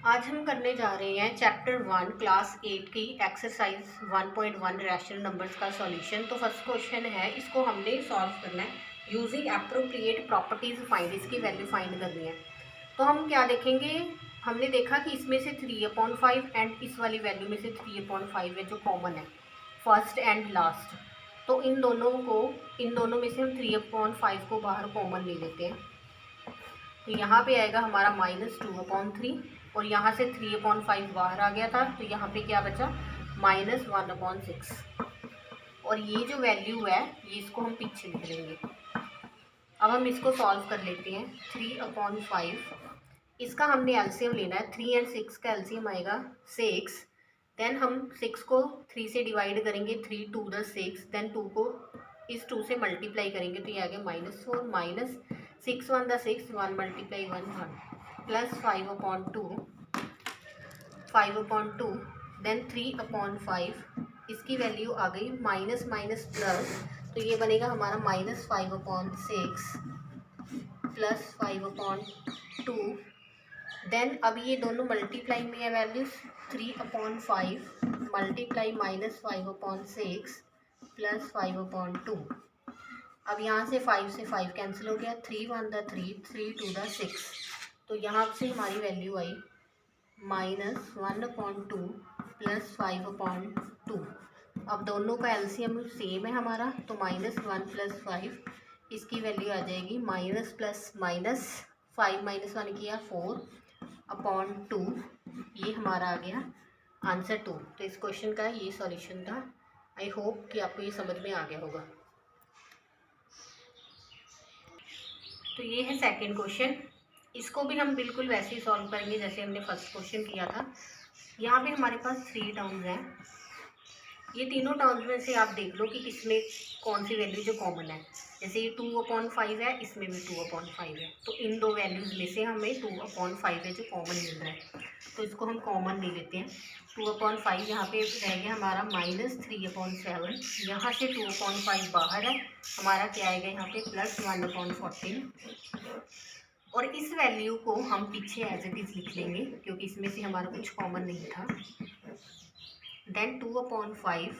आज हम करने जा रहे हैं चैप्टर 1 क्लास 8 की एक्सरसाइज 1.1 रैशनल नंबर्स का सॉल्यूशन। तो फर्स्ट क्वेश्चन है, इसको हमने सॉल्व करना है यूजिंग एप्रोप्रिएट प्रॉपर्टीज फाइंड, इसकी वैल्यू फाइंड करनी है। तो हम क्या देखेंगे, हमने देखा कि इसमें से 3/5 एंड इस वाली वैल्यू में से 3/5 है जो कॉमन है, फर्स्ट एंड लास्ट। तो इन दोनों में से हम 3/5 को बाहर कॉमन ले लेते हैं। तो यहाँ पे आएगा हमारा -2/3 और यहाँ से 3/5 बाहर आ गया था, तो यहाँ पे क्या बचा -1/6। और ये जो वैल्यू है ये इसको हम पीछे लिख लेंगे। अब हम इसको सॉल्व कर लेते हैं। 3/5 इसका हमने एलसीएम लेना है। 3 और 6 का एलसीएम आएगा 6। देन हम 6 को 3 से डिवाइड करेंगे, 3 2 द 6। देन 2 को इस 2 से मल्टीप्लाई करेंगे तो ये आ गया -4 minus 6 1 the 6 1 multiply 1 1 plus 5/2 then 3/5 इसकी वैल्यू आ गई माइनस माइनस प्लस, तो ये बनेगा हमारा -5/6 प्लस 5/2। देन अब ये दोनों मल्टीप्लाई में है वैल्यूज, 3/5 मल्टीप्लाई -5/6 प्लस 5/2। अब यहाँ से 5 से 5 कैंसिल हो गया, 3 1 द 3 3 2 द 6। तो यहाँ से हमारी वैल्यू आई -1/2 प्लस 5/2। अब दोनों का एलसीएम सेम है हमारा, तो -1 प्लस 5 इसकी वैल्यू आ जाएगी माइनस प्लस माइनस 5 - 1 किया 4/2। ये हमारा आ गया आंसर 2। तो इस क्वेश्चन का ये सॉल्यूशन था। आई होप कि आपको ये समझ में आ गया होगा। तो ये है सेकंड क्वेश्चन। इसको भी हम बिल्कुल वैसे ही सॉल्व करेंगे जैसे हमने फर्स्ट क्वेश्चन किया था। यहाँ पे हमारे पास 3 टर्म्स हैं। ये तीनों टर्म्स में से आप देख लो कि इसमें कौन सी वैल्यू जो कॉमन है। जैसे ये 2/5 है, इसमें भी 2/5 है, तो इन दो वैल्यूज़ में से हमें 2/5 है जो कॉमन मिल रहा है, तो इसको हम कॉमन ले लेते हैं। 2/5 यहाँ पे रह गया हमारा -3/7। यहाँ से 2/5 बाहर है, हमारा क्या आएगा यहाँ पे +1/14। और इस वैल्यू को हम पीछे एज इट इज़ लिख लेंगे क्योंकि इसमें से हमारा कुछ कॉमन नहीं था। देन 2/5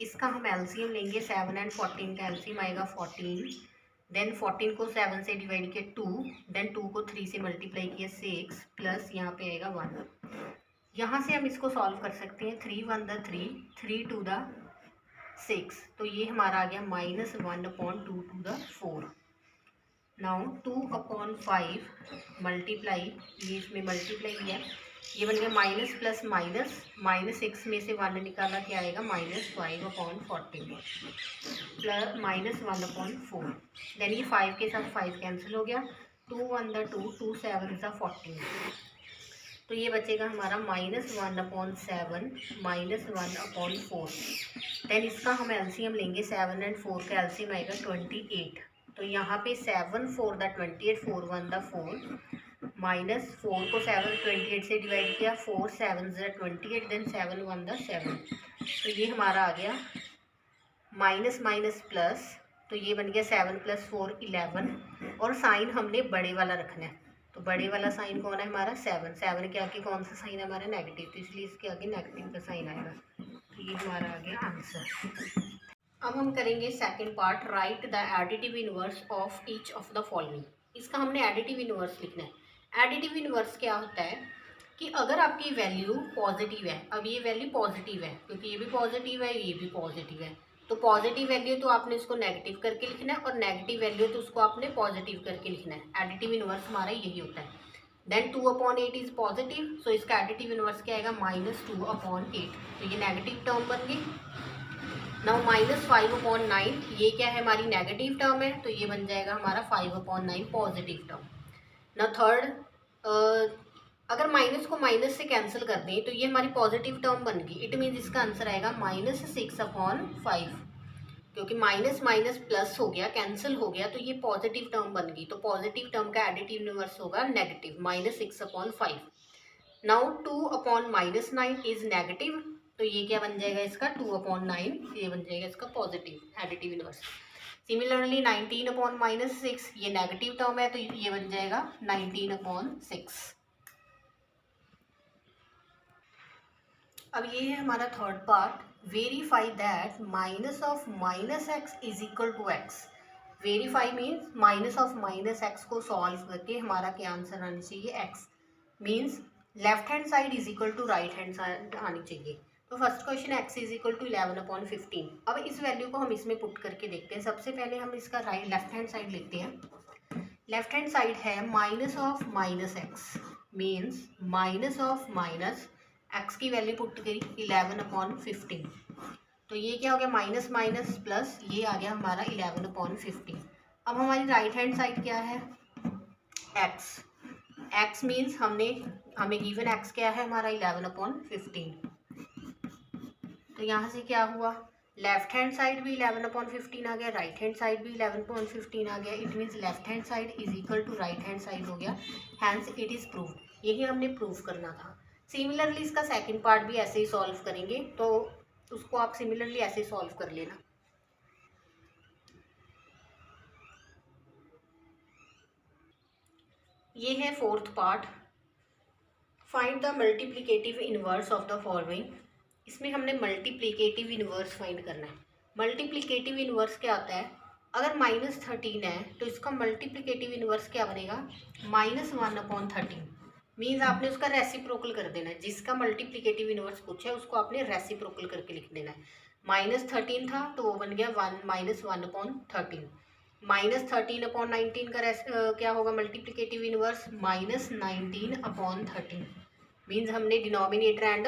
इसका हम एलसीएम लेंगे, 7 एंड 14 का एलसीएम आएगा 14। देन 14 को 7 से डिवाइड किया 2, देन 2 को 3 से मल्टीप्लाई किया 6 प्लस यहाँ पे आएगा 1। यहाँ से हम इसको सॉल्व कर सकते हैं। 3 1 द 3 3 2 द 6, तो ये हमारा आ गया -1/2 टू द 4। नाउ 2/5 मल्टीप्लाई, ये इसमें मल्टीप्लाई किया, ये बन गया माइनस प्लस माइनस, -6 में से 1 निकाला क्या आएगा -5/14 प्लस -1/4। देन ये 5 के साथ 5 कैंसिल हो गया, 2 1 द 2 2 7 द 14। तो ये बचेगा हमारा -1/7 -1/4। देन इसका हम एलसीएम लेंगे, 7 एंड 4 का एलसीएम आएगा 28। तो यहाँ पे 7 4 द 28 4 1 द 4 माइनस 4 को 7 28 से डिवाइड किया, 4 7 ज़ 28 देन 7 1 द 7। तो ये हमारा आ गया माइनस माइनस प्लस, तो ये बन गया 7 + 4 11। और साइन हमने बड़े वाला रखना है, तो बड़े वाला साइन कौन है हमारा 7। 7 के आगे कौन सा साइन है हमारा नेगेटिव, तो इसलिए इसके आगे नेगेटिव का साइन आएगा। तो ये हमारा आ गया आंसर। अब हम करेंगे second part, right the additive inverse of each of the following. इसका हमने एडिटिव इनवर्स लिखना है। एडिटिव इनवर्स क्या होता है कि अगर आपकी वैल्यू पॉजिटिव है, अब ये वैल्यू पॉजिटिव है क्योंकि ये भी पॉजिटिव है ये भी पॉजिटिव है, तो पॉजिटिव वैल्यू तो आपने उसको नेगेटिव करके लिखना है और नेगेटिव वैल्यू तो उसको आपने पॉजिटिव करके लिखना है। एडिटिव इनवर्स हमारा यही होता है। देन 2/8 इज पॉजिटिव, सो इसका एडिटिव इनवर्स क्या आएगा -2/8। तो ये नेगेटिव टर्म बन गई। नाउ -5/9 ये क्या है हमारी नेगेटिव टर्म है, तो ये बन जाएगा हमारा 5/9 पॉजिटिव टर्म। नाउ थर्ड, अगर माइनस को माइनस से कैंसिल कर दें तो ये हमारी पॉजिटिव टर्म बन गई। इट मीन्स इसका आंसर आएगा -6/5, क्योंकि माइनस माइनस प्लस हो गया, कैंसिल हो गया, तो ये पॉजिटिव टर्म बन गई। तो पॉजिटिव टर्म का एडिटिव इनवर्स होगा नेगेटिव -6/5। नाउ 2/-9 इज नेगेटिव, तो ये क्या बन जाएगा इसका 2/9, ये बन जाएगा इसका पॉजिटिव एडिटिव इनवर्स। सिमिलरली 19/-6 ये नेगेटिव टर्म है, तो ये बन जाएगा 19/6। अब ये है हमारा third part, verify that minus of minus x is equal to x. Verify means minus of minus x को सॉल्व करके हमारा क्या आंसर आना चाहिए, x. Means left hand side is equal to right hand side आनी चाहिए। तो first question x is equal to 11/15। अब इस वैल्यू को हम इसमें पुट करके देखते हैं। सबसे पहले हम इसका राइट लेफ्ट हैंड साइड लेते हैं। लेफ्ट हैंड साइड है minus of minus x, means minus of minus x की वैल्यू पुट करी 11/15। तो ये क्या हो गया, माइनस माइनस प्लस, ये आ गया हमारा 11/15। अब हमारी राइट हैंड साइड क्या है, एक्स। एक्स मीन्स हमें गिवन एक्स क्या है हमारा 11/15। तो यहाँ से क्या हुआ, लेफ्ट हैंड साइड भी 11/15 आ गया, राइट हैंड साइड भी 11/15 आ गया। It means left hand side is equal to right hand side हो गया, हैंस इट इज प्रूव्ड। यही हमने प्रूव करना था। सिमिलरली इसका सेकंड पार्ट भी ऐसे ही सॉल्व करेंगे, तो उसको आप सिमिलरली ऐसे ही सॉल्व कर लेना। ये है fourth part, find the multiplicative inverse of the following. इसमें हमने मल्टीप्लिकेटिव इनवर्स फाइंड करना है। मल्टीप्लिकेटिव इनवर्स क्या आता है, अगर -13 है तो इसका मल्टीप्लिकेटिव इनवर्स क्या बनेगा, -1/13। मीन्स आपने उसका रेसिप्रोकल कर देना है। जिसका मल्टीप्लिकेटिव इनवर्स पूछा है उसको आपने रेसिप्रोकल करके लिख देना है। -13 था तो वो बन गया -1/13। -13/19 का क्या होगा मल्टीप्लिकेटिव इनवर्स, -19/13। मीन्स हमने डिनोमिनेटर एंड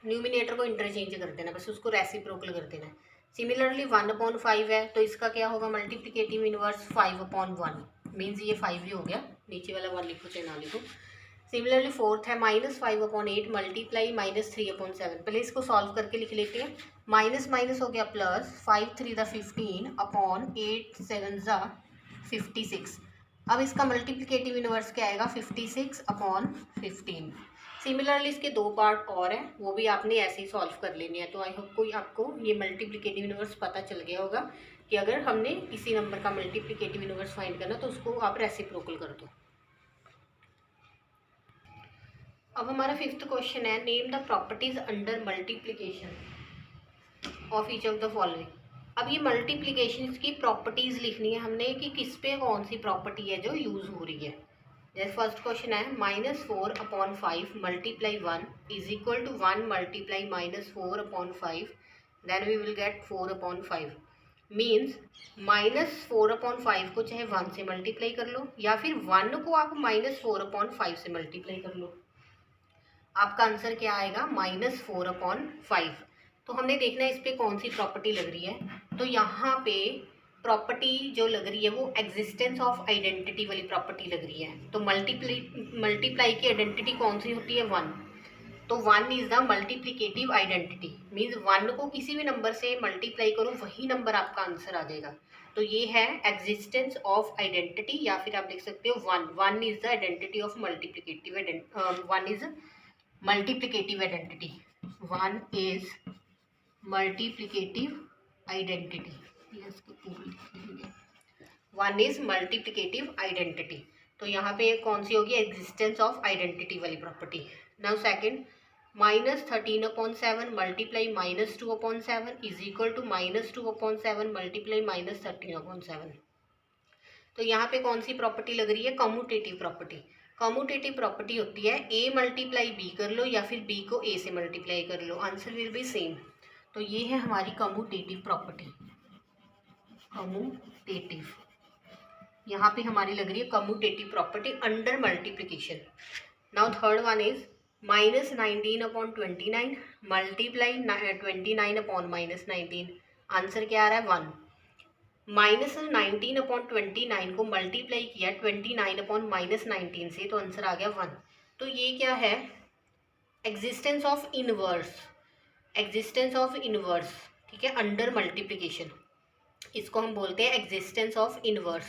न्यूमिनेटर को इंटरचेंज कर देना, बस उसको रेसिप्रोकल कर देना है। सिमिलरली 1/5 है तो इसका क्या होगा मल्टीप्लिकेटिव इनवर्स, 5/1। मीन्स ये 5 ही हो गया, नीचे वाला 1 लिखो चाहे ना लिखो। सिमिलरली फोर्थ है -5/8 मल्टीप्लाई -3/7। पहले इसको सॉल्व करके लिख लेते हैं। माइनस माइनस हो गया प्लस, 5 3 15 अपॉन 8 7 56। अब इसका मल्टीप्लिकेटिव इनवर्स क्या आएगा, 56/15। सिमिलरली इसके दो पार्ट और हैं, वो भी आपने ऐसे ही सॉल्व कर लेने हैं। तो आई होप कोई आपको ये मल्टीप्लिकेटिव इनवर्स पता चल गया होगा कि अगर हमने किसी नंबर का मल्टीप्लिकेटिव इनवर्स फाइंड करना तो उसको आप रेसिप्रोकल कर दो। अब हमारा फिफ्थ क्वेश्चन है, name the properties under multiplication of each of the following. अब ये मल्टीप्लिकेशन की प्रॉपर्टीज लिखनी है हमने कि किस पे कौन सी प्रॉपर्टी है जो यूज हो रही है। जैसे फर्स्ट क्वेश्चन है -4/5 multiply 1 is equal to 1 multiply -4/5, then we will get 4/5। Means -4/5 को चाहे 1 से मल्टीप्लाई कर लो या फिर 1 को आप -4/5 से मल्टीप्लाई कर लो, आपका आंसर क्या आएगा, -4/5। तो हमने देखना है इस पर कौन सी प्रॉपर्टी लग रही है। तो यहाँ पे प्रॉपर्टी जो लग रही है वो एग्जिस्टेंस ऑफ आइडेंटिटी वाली प्रॉपर्टी लग रही है। तो मल्टीप्लाई की आइडेंटिटी कौन सी होती है, 1। तो 1 is the multiplicative identity. Means 1 को किसी भी नंबर से मल्टीप्लाई करो वही नंबर आपका आंसर आ जाएगा। तो ये है एग्जिस्टेंस ऑफ आइडेंटिटी, या फिर आप लिख सकते हो 1 is the identity of multiplicative 1 is multiplicative identity, 1 is multiplicative identity, yes 1 is multiplicative identity। तो यहाँ पे कौन सी होगी, एग्जिस्टेंस ऑफ आइडेंटिटी वाली property. Now second, -13/7 multiply -2/7 is equal to -2/7 multiply -13/7। तो यहाँ पे कौन सी प्रॉपर्टी लग रही है, कम्यूटेटिव प्रॉपर्टी। कम्यूटेटिव प्रॉपर्टी होती है ए मल्टीप्लाई बी कर लो या फिर बी को ए से मल्टीप्लाई कर लो, आंसर विल बी सेम। तो ये है हमारी कम्यूटेटिव प्रॉपर्टी, कम्यूटेटिव। यहाँ पे हमारी लग रही है commutative property under multiplication. Now third one is -19/29 multiply 29/-19। Answer क्या आ रहा है, 1। -19/29 को मल्टीप्लाई किया 29/-19 से, तो आंसर आ गया 1। तो ये क्या है, existence of inverse, existence of inverse, ठीक है, अंडर मल्टीप्लिकेशन। इसको हम बोलते हैं एग्जिस्टेंस ऑफ इनवर्स।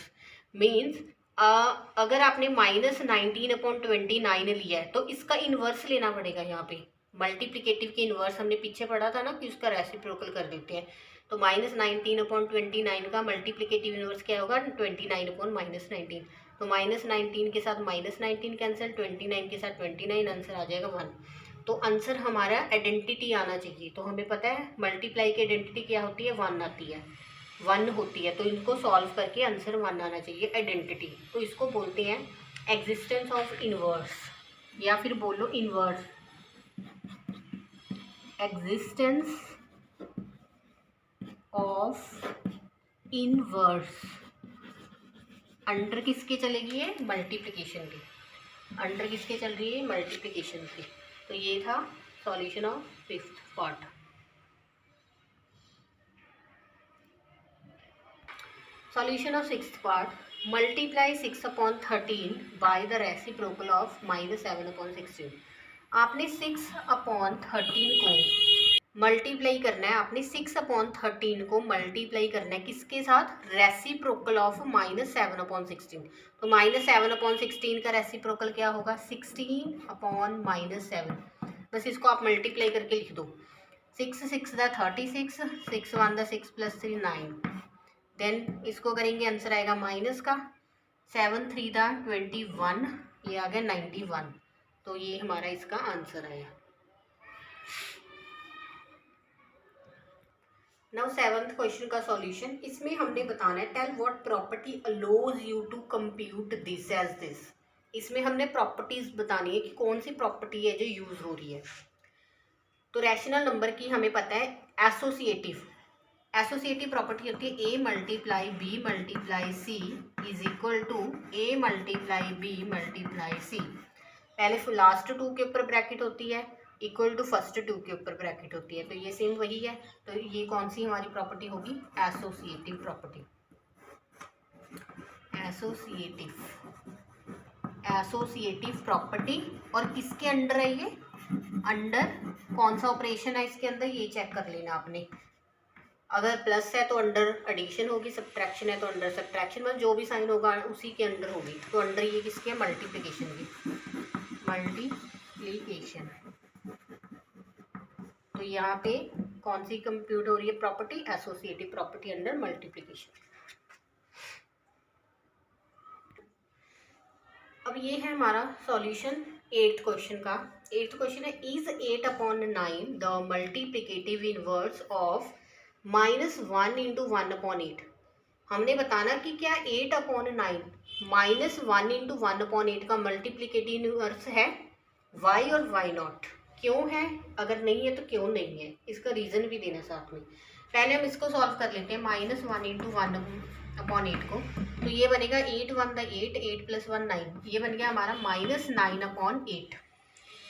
मीन्स अगर आपने -19/29 लिया है तो इसका इनवर्स लेना पड़ेगा। यहाँ पे मल्टीप्लिकेटिव के इनवर्स हमने पीछे पढ़ा था ना कि उसका रेसिप्रोकल कर देते हैं। तो -19/29 का मल्टीप्लिकेटिव इनवर्स क्या होगा, 29/-19। तो -19 के साथ -19 कैंसिल, 29 के साथ 29, आंसर आ जाएगा 1। तो आंसर हमारा आइडेंटिटी आना चाहिए। तो हमें पता है मल्टीप्लाई की आइडेंटिटी क्या होती है, 1 आती है, 1 होती है। तो इनको सॉल्व करके आंसर 1 आना चाहिए आइडेंटिटी। तो इसको बोलते हैं एग्जिस्टेंस ऑफ इनवर्स, या फिर बोलो inverse, existence of inverse. Under किसके चलेगी है, मल्टीप्लिकेशन की, अंडर किसके चल रही है, मल्टीप्लिकेशन की। तो ये था solution of 5th part. Solution of 6th part, multiply 6/13 by the reciprocal of -7/16। आपने 6/13 को मल्टीप्लाई करना है, आपने 6/13 को मल्टीप्लाई करना है किसके साथ, रेसिप्रोकल ऑफ -7/16। तो -7/16 का रेसिप्रोकल क्या होगा, 16/-7। बस इसको आप मल्टीप्लाई करके लिख दो। 6 6 दा 36, 6 1 दा 6 + 3 9। देन इसको करेंगे, आंसर आएगा माइनस का 7 3 दा 21, ये आ गया 91। तो ये हमारा इसका आंसर आया। नाउ 7th क्वेश्चन का सॉल्यूशन, इसमें हमने बताना है tell what property allows you to compute this as this. इसमें हमने प्रॉपर्टीज बतानी है कि कौन सी प्रॉपर्टी है जो यूज हो रही है। तो रैशनल नंबर की हमें पता है एसोसिएटिव, एसोसिएटिव प्रॉपर्टी होती है a × b × c is equal to a × b × c। पहले लास्ट 2 के ऊपर ब्रैकेट होती है, इक्वल टू फर्स्ट 2 के ऊपर ब्रैकेट होती है। तो ये सेम वही है। तो ये कौन सी हमारी प्रॉपर्टी होगी, associative property, associative, associative property. और किसके अंडर है ये, अंडर कौन सा ऑपरेशन है इसके अंदर, ये चेक कर लेना आपने। अगर प्लस है तो अंडर एडिशन होगी, सब्ट्रैक्शन है तो अंडर सब्ट्रैक्शन, मतलब जो भी साइन होगा उसी के अंडर होगी। तो अंडर ये किसके, मल्टीप्लिकेशन की, मल्टीप्लिकेशन। तो यहाँ पे कौन सी कंप्यूट हो रही है property, associative property under multiplication. अब ये है हमारा सॉल्यूशन 8th क्वेश्चन का। 8th क्वेश्चन है is 8/9 the multiplicative inverse of -1 × 1/8। हमने बताना कि क्या 8/9 -1 × 1/8 का मल्टीप्लिकेटिव इनवर्स है, वाई और वाई नॉट। क्यों है, अगर नहीं है तो क्यों नहीं है, इसका रीज़न भी देना साथ में। पहले हम इसको सॉल्व कर लेते हैं, -1 × 1/8 को। तो ये बनेगा 8 1 दा 8, 8 + 1 9, ये बन गया हमारा -9/8।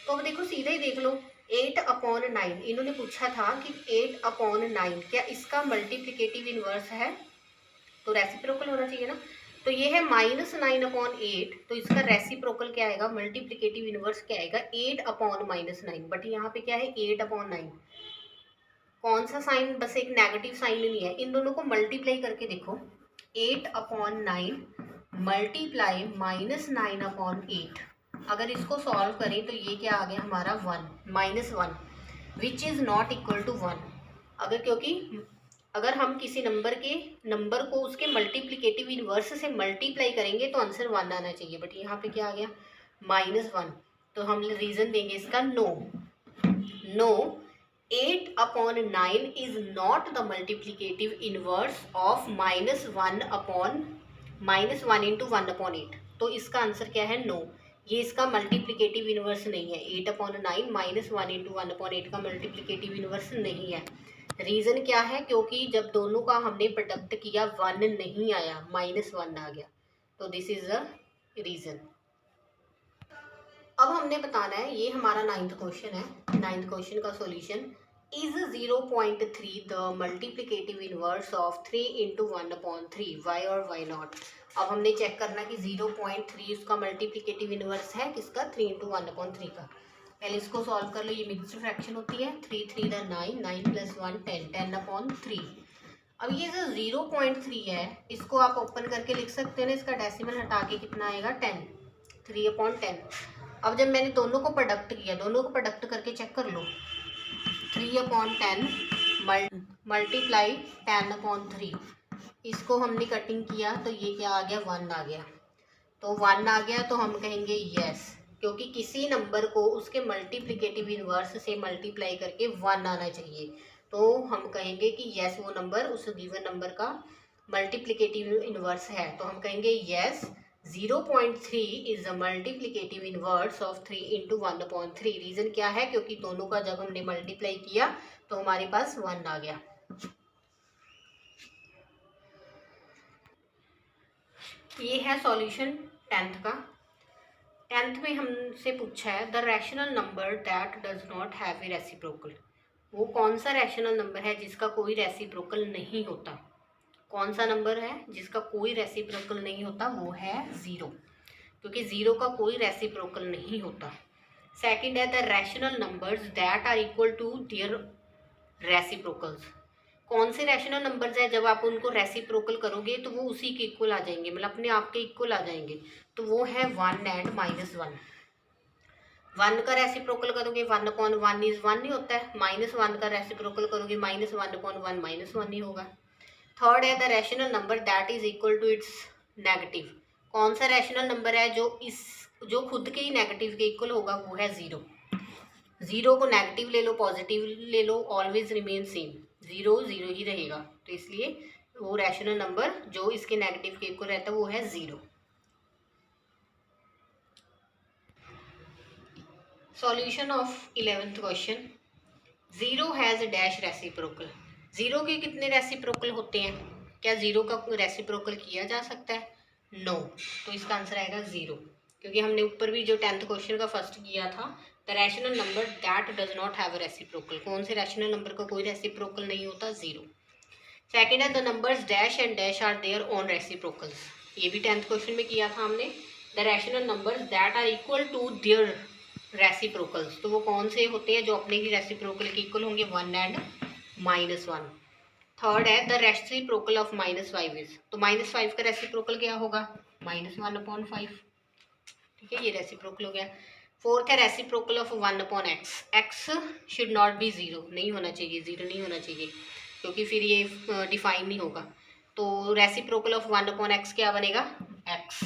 तो अब देखो सीधा ही देख लो, 8/9 इन्होंने पूछा था कि 8/9 क्या इसका मल्टीप्लिकेटिव इनवर्स है, तो रेसिप्रोकल होना चाहिए ना। तो ये है -9/8, तो इसका रेसिप्रोकल क्या आएगा, मल्टीप्लिकेटिव इनवर्स क्या आएगा, 8/-9। बट यहाँ पे क्या है 8/9, कौन सा साइन, बस एक नेगेटिव साइन नहीं है। इन दोनों को मल्टीप्लाई करके देखो, 8/9 मल्टीप्लाई -9/8। अगर इसको सॉल्व करें तो ये क्या आ गया हमारा 1 which is not equal to 1। अगर क्योंकि अगर हम किसी नंबर को उसके मल्टीप्लिकेटिव इनवर्स से मल्टीप्लाई करेंगे तो आंसर 1 आना चाहिए। बट यहाँ पे क्या आ गया -1। तो हम रीज़न देंगे इसका no 8/9 is not the multiplicative inverse of -1 × 1/8। तो इसका आंसर क्या है, नो, ये इसका मल्टीप्लिकेटिव इनवर्स नहीं है। 8/9 -1 × 1/8 का मल्टीप्लिकेटिव इनवर्स नहीं है। रीज़न क्या है, क्योंकि जब दोनों का हमने प्रोडक्ट किया 1 नहीं आया, -1 आ गया। तो दिस इज द रीज़न। अब हमने बताना है, ये हमारा 9th क्वेश्चन है। 9th क्वेश्चन का solution is 0.3 the multiplicative inverse of 3 × 1/3, why और वाई नॉट। अब हमने चेक करना कि 0.3 उसका मल्टीप्लिकेटिव इनवर्स है किसका, 3 × 1/3 का। पहले इसको सॉल्व कर लो, ये मिक्स्ड फ्रैक्शन होती है, 3 3 दा 9, 9 + 1 10, 10/3। अब ये जो 0.3 है इसको आप ओपन करके लिख सकते हैं ना, इसका डेसिमल हटा के कितना आएगा 10, 3/10। अब जब मैंने दोनों को प्रोडक्ट किया, दोनों को प्रोडक्ट करके चेक कर लो, 3/10 मल्टीप्लाई 10/3, इसको हमने कटिंग किया तो ये क्या आ गया 1 आ गया। तो 1 आ गया तो हम कहेंगे यस, क्योंकि किसी नंबर को उसके मल्टीप्लिकेटिव इन्वर्स से मल्टीप्लाई करके 1 आना चाहिए। तो हम कहेंगे कि यस वो नंबर उस गिवन नंबर का मल्टीप्लिकेटिव इन्वर्स है। तो हम कहेंगे yes 0.3 is the multiplicative inverse of 3 into 1/3। Reason क्या है? क्योंकि दोनों का जब हमने मल्टीप्लाई किया तो हमारे पास 1 आ गया। ये है सॉल्यूशन 10th का। 10th में हमसे पूछा है the rational number that does not have a reciprocal. वो कौन सा रैशनल नंबर है जिसका कोई रेसिप्रोकल नहीं होता? कौन सा नंबर है जिसका कोई रेसिप्रोकल नहीं होता? वो है 0, क्योंकि 0 का कोई रेसिप्रोकल नहीं होता। सेकंड है the rational numbers that are equal to their reciprocals. कौन से रैशनल नंबर्स हैं जब आप उनको रेसिप्रोकल करोगे तो वो उसी के इक्वल आ जाएंगे, मतलब अपने आप के इक्वल आ जाएंगे। तो वो है 1 एंड -1। 1 का रेसिप्रोकल करोगे 1/1 इज 1 ही होता है, -1 का रेसिप्रोकल करोगे -1/1 -1 ही होगा। थर्ड है the rational number that is equal to its negative. कौन सा रैशनल नंबर है जो खुद के ही नेगेटिव के इक्वल होगा? वो है 0। 0 को नेगेटिव ले लो पॉजिटिव ले लो, ऑलवेज रिमेन सेम, 0 0 ही रहेगा। तो इसलिए वो रैशनल नंबर जो इसके नेगेटिव के इक्वल रहता है वो है 0। Solution of 11th question. 0 has dash reciprocal. 0 के कितने रेसिप्रोकल होते हैं? क्या 0 का रेसिप्रोकल किया जा सकता है? नो। तो इसका आंसर आएगा 0, क्योंकि हमने ऊपर भी जो 10th क्वेश्चन का फर्स्ट किया था the rational number that does not have a reciprocal. कौन से रैशनल नंबर का कोई रेसिप्रोकल नहीं होता? 0। सेकेंड है the numbers dash and dash are their own reciprocals. ये भी 10th क्वेश्चन में किया था हमने। The rational numbers that are equal to their reciprocals. तो वो कौन से होते हैं जो अपने ही रेसिप्रोकल के इक्वल होंगे? 1 एंड -1। थर्ड है द रेसिप्रोकल ऑफ -5 इज। तो -5 का रेसिप्रोकल क्या होगा? -1/5। ठीक है, ये रेसिप्रोकल हो गया। फोर्थ है reciprocal of 1/x। x should not be 0, नहीं होना चाहिए, 0 नहीं होना चाहिए, क्योंकि फिर ये डिफाइन नहीं होगा। तो रेसिप्रोकल ऑफ 1/x क्या बनेगा? x।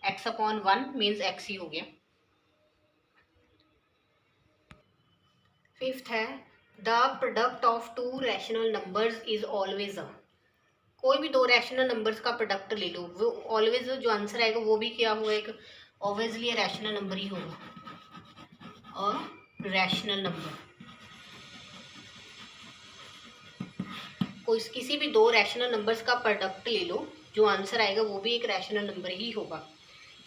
x/1 मीन्स x ही हो गया। फिफ्थ है the product of 2 rational numbers is always a. कोई भी 2 रैशनल नंबर्स का प्रोडक्ट ले लो, वो ऑलवेज जो आंसर आएगा वो भी क्या होगा? एक ऑब्वियसली रैशनल नंबर ही होगा, और रैशनल नंबर कोई किसी भी 2 रैशनल नंबर्स का प्रोडक्ट ले लो, जो आंसर आएगा वो भी एक रैशनल नंबर ही होगा।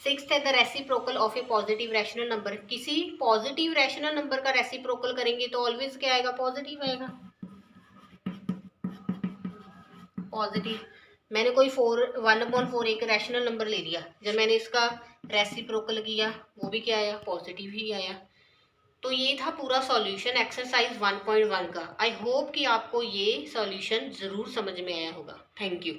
सिक्स्थ है the reciprocal of A positive rational number. किसी पॉजिटिव रैशनल नंबर का रेसिप्रोकल करेंगे तो ऑलवेज क्या आएगा? पॉजिटिव आएगा। पॉजिटिव, मैंने कोई 1/4 एक रैशनल नंबर ले लिया, जब मैंने इसका रेसिप्रोकल किया वो भी क्या आया? पॉजिटिव ही आया। तो ये था पूरा सॉल्यूशन एक्सरसाइज 1.1 का। आई होप कि आपको ये सॉल्यूशन ज़रूर समझ में आया होगा। Thank you.